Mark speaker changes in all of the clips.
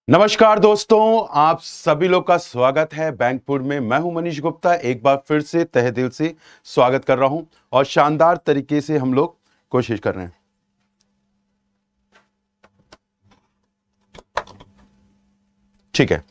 Speaker 1: नमस्कार दोस्तों, आप सभी लोग का स्वागत है बैंकपुर में। मैं हूं मनीष गुप्ता। एक बार फिर से तहे दिल से स्वागत कर रहा हूं और शानदार तरीके से हम लोग कोशिश कर रहे हैं। ठीक है,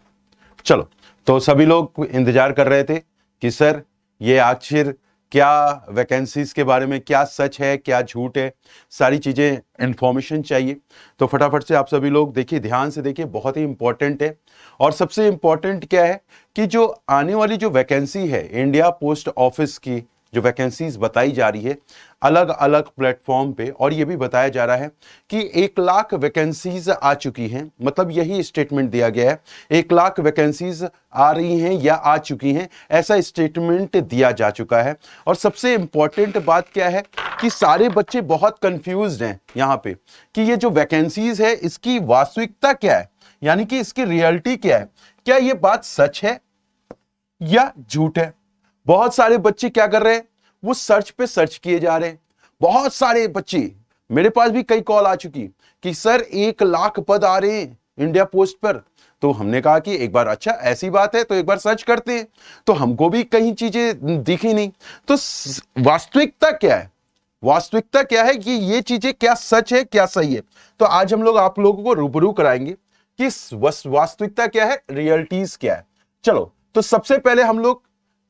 Speaker 1: चलो। तो सभी लोग इंतजार कर रहे थे कि सर ये आखिर क्या वैकेंसीज के बारे में क्या सच है क्या झूठ है, सारी चीजें इंफॉर्मेशन चाहिए। तो फटाफट से आप सभी लोग देखिए, ध्यान से देखिए, बहुत ही इंपॉर्टेंट है। और सबसे इंपॉर्टेंट क्या है कि जो आने वाली जो वैकेंसी है इंडिया पोस्ट ऑफिस की, जो वैकेंसीज बताई जा रही है अलग अलग प्लेटफॉर्म पे, और ये भी बताया जा रहा है कि 1 लाख वैकेंसीज आ चुकी हैं। मतलब यही स्टेटमेंट दिया गया है, 1 लाख वैकेंसीज आ रही हैं या आ चुकी हैं, ऐसा स्टेटमेंट दिया जा चुका है। और सबसे इंपॉर्टेंट बात क्या है कि सारे बच्चे बहुत कंफ्यूज्ड हैं यहाँ पे कि ये जो वैकेंसीज है इसकी वास्तविकता क्या है, यानी कि इसकी रियलिटी क्या है, क्या ये बात सच है या झूठ है। बहुत सारे बच्चे क्या कर रहे हैं, वो सर्च पे सर्च किए जा रहे हैं। बहुत सारे बच्चे, मेरे पास भी कई कॉल आ चुकी कि सर 1 लाख पद आ रहे हैं इंडिया पोस्ट पर। तो हमने कहा कि एक बार, अच्छा ऐसी बात है तो एक बार सर्च करते हैं। तो हमको भी कई चीजें दिखी नहीं। तो वास्तविकता क्या है, वास्तविकता क्या है कि ये चीजें क्या सच है क्या सही है। तो आज हम लोग आप लोगों को रूबरू कराएंगे कि वास्तविकता क्या है, रियलिटीज क्या है। चलो, तो सबसे पहले हम लोग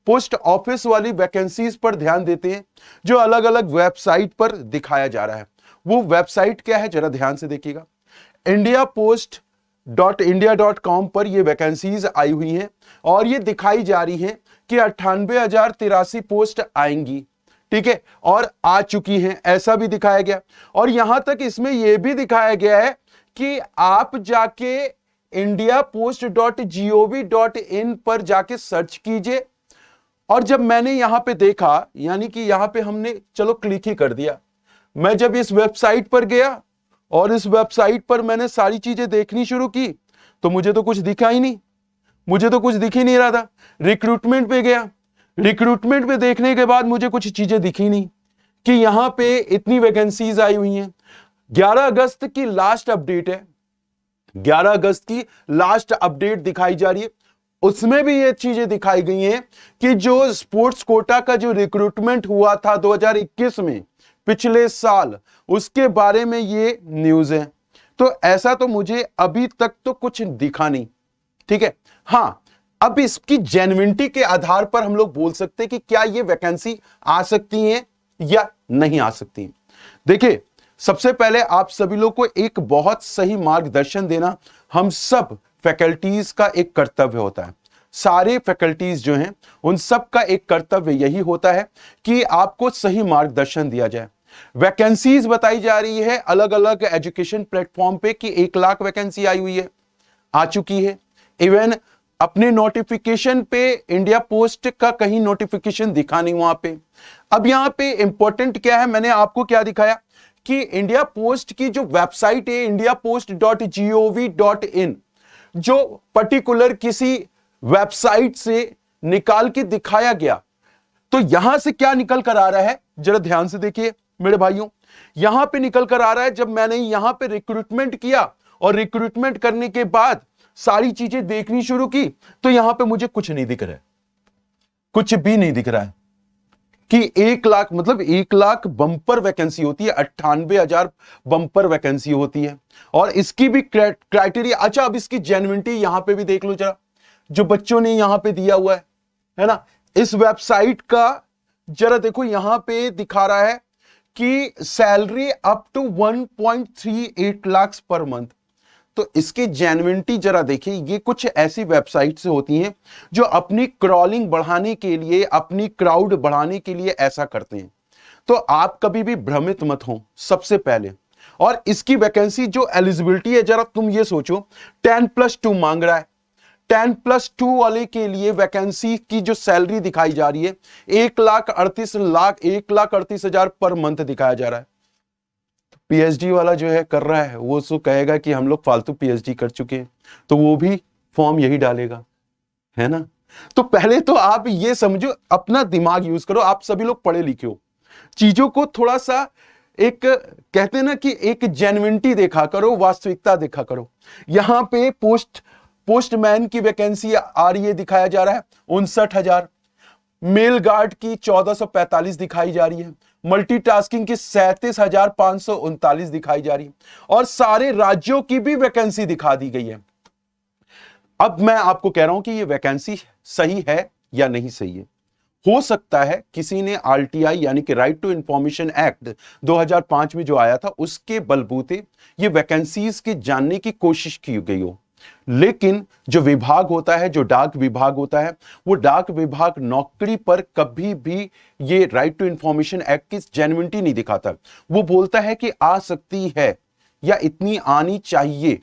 Speaker 1: पोस्ट ऑफिस वाली वैकेंसीज पर ध्यान देते हैं जो अलग अलग वेबसाइट पर दिखाया जा रहा है। वो वेबसाइट क्या है जरा ध्यान से देखिएगा। indiapost.india.com पर ये वैकेंसीज आई हुई हैं और ये दिखाई जा रही हैं कि 98,083 पोस्ट आएंगी। ठीक है, और आ चुकी हैं ऐसा भी दिखाया गया। और यहां तक इसमें यह भी दिखाया गया है कि आप जाके indiapost.gov.in पर जाके सर्च कीजिए। और जब मैंने यहां पे देखा, यानी कि यहां पे हमने चलो क्लिक ही कर दिया। मैं जब इस वेबसाइट पर गया और इस वेबसाइट पर मैंने सारी चीजें देखनी शुरू की तो मुझे तो कुछ दिखा ही नहीं, मुझे तो कुछ दिख ही नहीं रहा था। रिक्रूटमेंट पे गया, रिक्रूटमेंट पे देखने के बाद मुझे कुछ चीजें दिखी नहीं कि यहां पे इतनी वैकेंसीज आई हुई हैं। 11 अगस्त की लास्ट अपडेट है, 11 अगस्त की लास्ट अपडेट दिखाई जा रही है। उसमें भी ये चीजें दिखाई गई हैं कि जो स्पोर्ट्स कोटा का जो रिक्रूटमेंट हुआ था 2021 में, पिछले साल, उसके बारे में ये न्यूज है। तो ऐसा तो मुझे अभी तक तो कुछ दिखा नहीं। ठीक है, हां, अब इसकी जेन्युइनिटी के आधार पर हम लोग बोल सकते हैं कि क्या ये वैकेंसी आ सकती है या नहीं आ सकती। देखिए, सबसे पहले आप सभी लोग को एक बहुत सही मार्गदर्शन देना हम सब फैकल्टीज का एक कर्तव्य होता है। सारे फैकल्टीज जो हैं उन सब का एक कर्तव्य यही होता है कि आपको सही मार्गदर्शन दिया जाए। वैकेंसीज बताई जा रही है अलग अलग एजुकेशन प्लेटफॉर्म पे कि 1 लाख वैकेंसी आई हुई है, आ चुकी है। इवन अपने नोटिफिकेशन पे इंडिया पोस्ट का कहीं नोटिफिकेशन दिखा नहीं वहां पे। अब यहां पे इंपॉर्टेंट क्या है, मैंने आपको क्या दिखाया कि इंडिया पोस्ट की जो वेबसाइट है indiapost.gov.in, जो पर्टिकुलर किसी वेबसाइट से निकाल के दिखाया गया। तो यहां से क्या निकल कर आ रहा है जरा ध्यान से देखिए मेरे भाइयों। यहां पे निकल कर आ रहा है, जब मैंने यहां पे रिक्रूटमेंट किया और रिक्रूटमेंट करने के बाद सारी चीजें देखनी शुरू की तो यहां पे मुझे कुछ नहीं दिख रहा है, कुछ भी नहीं दिख रहा है कि 1 लाख, मतलब 1 लाख बंपर वैकेंसी होती है, 98,000 बंपर वैकेंसी होती है। और इसकी भी क्राइटेरिया, अच्छा अब इसकी जेन्युइनिटी यहां पे भी देख लो जरा, जो बच्चों ने यहां पे दिया हुआ है ना, इस वेबसाइट का जरा देखो। यहां पे दिखा रहा है कि salary up to 1.38 lakh per month. तो इसकी जेन्युइनिटी जरा देखिए। ये कुछ ऐसी वेबसाइट से होती हैं जो अपनी क्रॉलिंग बढ़ाने के लिए, अपनी क्राउड बढ़ाने के लिए ऐसा करते हैं। तो आप कभी भी भ्रमित मत हो सबसे पहले। और इसकी वैकेंसी जो एलिजिबिलिटी है, जरा तुम ये सोचो, 10+2 मांग रहा है। 10+2 वाले के लिए वैकेंसी की जो सैलरी दिखाई जा रही है 1,38,000 पर मंथ दिखाया जा रहा है। पीएचडी वाला जो है कर रहा है, वो उसको कहेगा कि हम लोग फालतू पीएचडी कर चुके हैं, तो वो भी फॉर्म यही डालेगा, है ना। तो पहले तो आप ये समझो, अपना दिमाग यूज करो। आप सभी लोग पढ़े लिखे हो, चीजों को थोड़ा सा एक कहते हैं ना कि एक जेन्युइनिटी देखा करो, वास्तविकता देखा करो। यहां पे पोस्टमैन की वैकेंसी आ रही है, दिखाया जा रहा है 59,000। मेल गार्ड की 1445 दिखाई जा रही है। मल्टीटास्किंग की 37,539 दिखाई जा रही है। और सारे राज्यों की भी वैकेंसी दिखा दी गई है। अब मैं आपको कह रहा हूं कि ये वैकेंसी सही है या नहीं सही है। हो सकता है किसी ने आरटीआई यानी कि राइट टू इंफॉर्मेशन एक्ट 2005 में जो आया था उसके बलबूते ये वैकेंसीज के जानने की कोशिश की गई हो। लेकिन जो विभाग होता है, जो डाक विभाग होता है, वो डाक विभाग नौकरी पर कभी भी ये राइट टू इंफॉर्मेशन एक्ट की जेन्युइनिटी नहीं दिखाता। वो बोलता है कि आ सकती है या इतनी आनी चाहिए,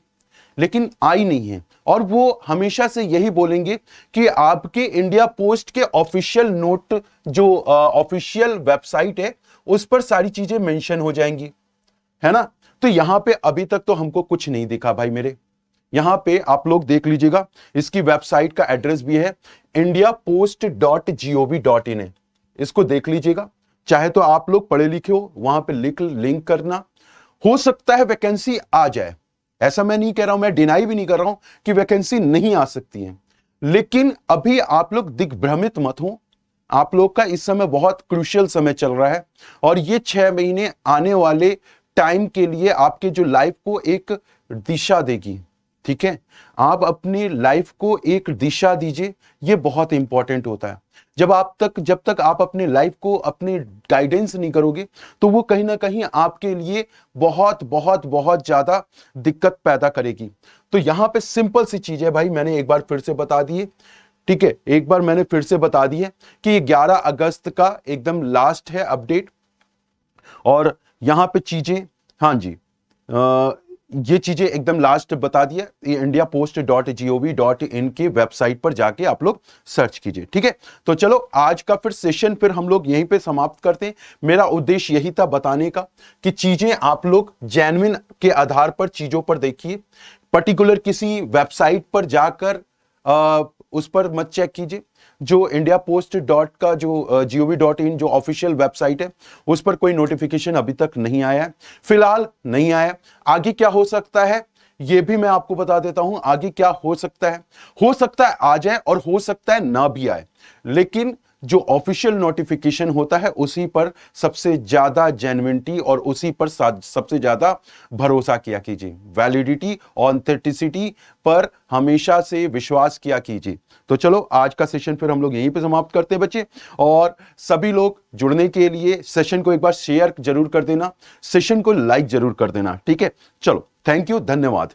Speaker 1: लेकिन आई नहीं है। और वो हमेशा से यही बोलेंगे कि आपके इंडिया पोस्ट के ऑफिशियल नोट, जो ऑफिशियल वेबसाइट है, उस पर सारी चीजें मेंशन हो जाएंगी, है ना। तो यहां पे अभी तक तो हमको कुछ नहीं दिखा भाई मेरे। यहां पे आप लोग देख लीजिएगा, इसकी वेबसाइट का एड्रेस भी है indiapost.gov.in है, इसको देख लीजिएगा। चाहे तो आप लोग पढ़े लिखे हो, वहां पे लिंक करना। हो सकता है वैकेंसी आ जाए, ऐसा मैं नहीं कह रहा हूं, मैं डिनाई भी नहीं कर रहा हूं कि वैकेंसी नहीं आ सकती है। लेकिन अभी आप लोग दिग्भ्रमित मत हो। आप लोग का इस समय बहुत क्रूशियल समय चल रहा है और ये 6 महीने आने वाले टाइम के लिए आपके जो लाइफ को एक दिशा देगी। ठीक है, आप अपनी लाइफ को एक दिशा दीजिए, ये बहुत इंपॉर्टेंट होता है। जब तक आप अपने लाइफ को अपनी गाइडेंस नहीं करोगे तो वो कहीं ना कहीं आपके लिए बहुत बहुत बहुत ज्यादा दिक्कत पैदा करेगी। तो यहां पे सिंपल सी चीज है भाई, मैंने एक बार फिर से बता दी है। ठीक है, एक बार मैंने फिर से बता दी है कि 11 अगस्त का एकदम लास्ट है अपडेट। और यहां पे चीजें, हाँ जी, ये चीजें एकदम लास्ट बता दिया। indiapost.gov.in की वेबसाइट पर जाके आप लोग सर्च कीजिए। ठीक है, तो चलो आज का फिर सेशन फिर हम लोग यहीं पे समाप्त करते हैं। मेरा उद्देश्य यही था बताने का कि चीजें आप लोग जेन्युइन के आधार पर चीजों पर देखिए। पर्टिकुलर किसी वेबसाइट पर जाकर उस पर मत चेक कीजिए। जो इंडिया पोस्ट डॉट का जो gov.in जो ऑफिशियल वेबसाइट है, उस पर कोई नोटिफिकेशन अभी तक नहीं आया है, फिलहाल नहीं आया। आगे क्या हो सकता है ये भी मैं आपको बता देता हूं। आगे क्या हो सकता है आ जाए और हो सकता है ना भी आए, लेकिन जो ऑफिशियल नोटिफिकेशन होता है उसी पर सबसे ज्यादा जेन्युइनिटी और उसी पर सबसे ज्यादा भरोसा किया कीजिए। वैलिडिटी, ऑथेंटिसिटी पर हमेशा से विश्वास किया कीजिए। तो चलो आज का सेशन फिर हम लोग यहीं पे समाप्त करते हैं बच्चे। और सभी लोग जुड़ने के लिए सेशन को एक बार शेयर जरूर कर देना, सेशन को लाइक जरूर कर देना। ठीक है, चलो, थैंक यू, धन्यवाद।